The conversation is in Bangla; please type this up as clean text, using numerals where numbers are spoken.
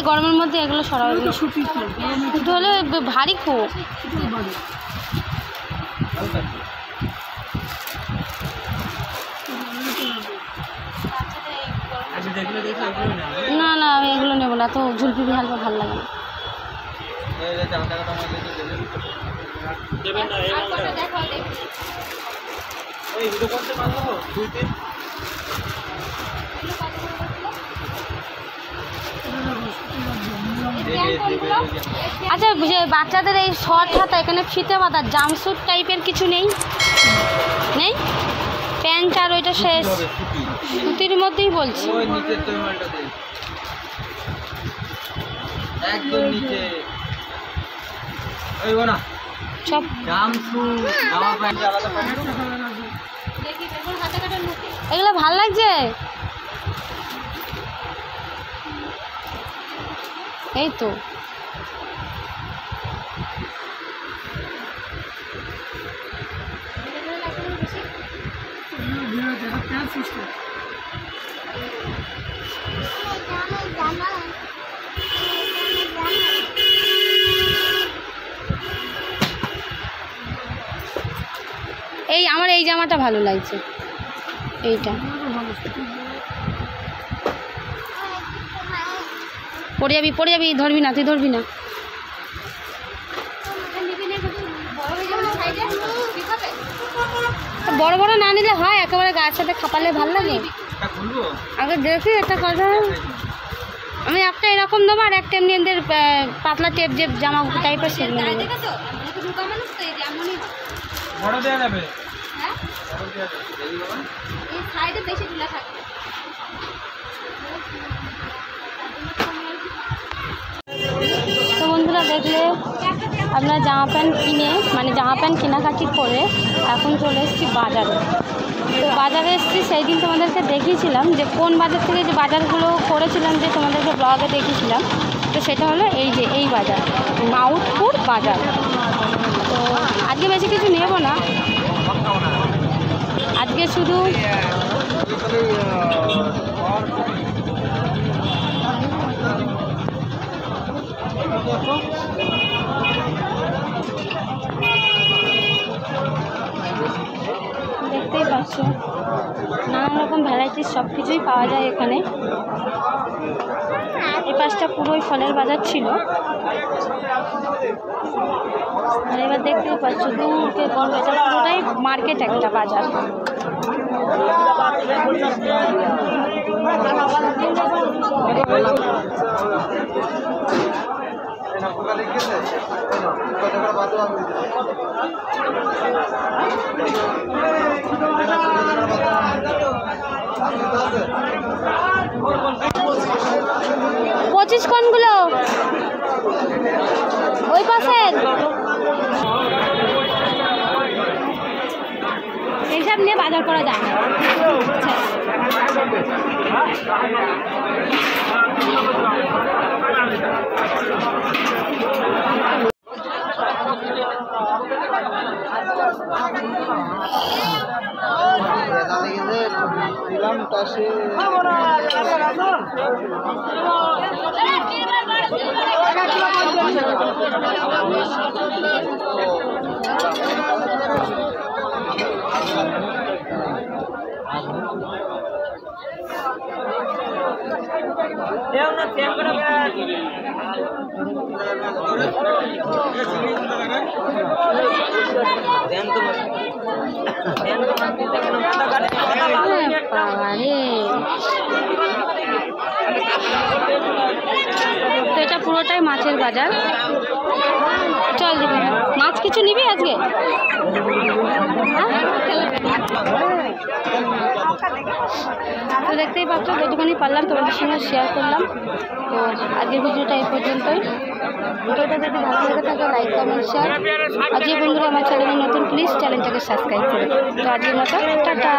গরমের মধ্যে এগুলো সরাবে একটু হলে ভারী খুব। না না আমি এগুলো নেবো না, তো ঝুলপি হালকা ভালো লাগে না। আচ্ছা যে বাচ্চাদের এই শর্ট হাতা এখানে ফিতে বাঁধা জামস্যুট টাইপের কিছু নেই? নেই প্যান্ট আর ওইটা শেষ সুতির মধ্যেই বলছি। সব এগুলো ভাল লাগছে। এই তো এই আমার এই জামাটা ভালো লাগছে, এইটা পরে যাবি ধরবি না, তুই ধরবি না। বড় বড় না নিলে হয়, একেবারে গায়ের সাথে খাপালে ভালো লাগে। আগে দেখি একটা কথা, আমি একটা এরকম দেবো আর একটা এমনি এদের পাতলা টেপ যে জামা টাইপের সেগুলো নেবো। তো বন্ধুরা দেখলে আপনারা জামা প্যান্ট কিনে মানে জামা প্যান্ট কেনাকাটি করে এখন চলে এসেছি বাজারে। তো বাজারে এসেছি সেই দিন তোমাদেরকে দেখিয়েছিলাম যে কোন বাজার থেকে যে বাজারগুলো করেছিলাম, যে তোমাদেরকে ব্লগে দেখিয়েছিলাম। তো সেটা হলো এই যে এই বাজার, মাউথপুর বাজার। তো আজকে বেশি কিছু নেব না, আজকে শুধু দেখতেই পাচ্ছ নানান রকম ভ্যারাইটিস সব কিছুই পাওয়া যায় এখানে। এই পাশটা পুরোই ফলের বাজার ছিল। আর এবার দেখতেই পাচ্ছ দূরকে গল্প, এটা পুরোটাই মার্কেট, একটা বাজার। পঁচিশ কোনগুলো ওই পাশে, এইসব নিয়ে বাজার করা যায় না। তো এটা পুরোটাই মাছের বাজার। চল দিবি মাছ কিছু নিবি আজকে? তো দেখতেই পাচ্ছ যতখানি পারলাম তোমাদের সঙ্গে শেয়ার করলাম। তো আজকের ভিডিওটা এই পর্যন্তই। ভিডিওটা যদি ভালো লেগে থাকে লাইক কমেন্ট শেয়ার, আর যে বন্ধুরা আমার চ্যানেলে নতুন প্লিজ চ্যানেলটাকে সাবস্ক্রাইব করো। তো আজকের মতো টাটা।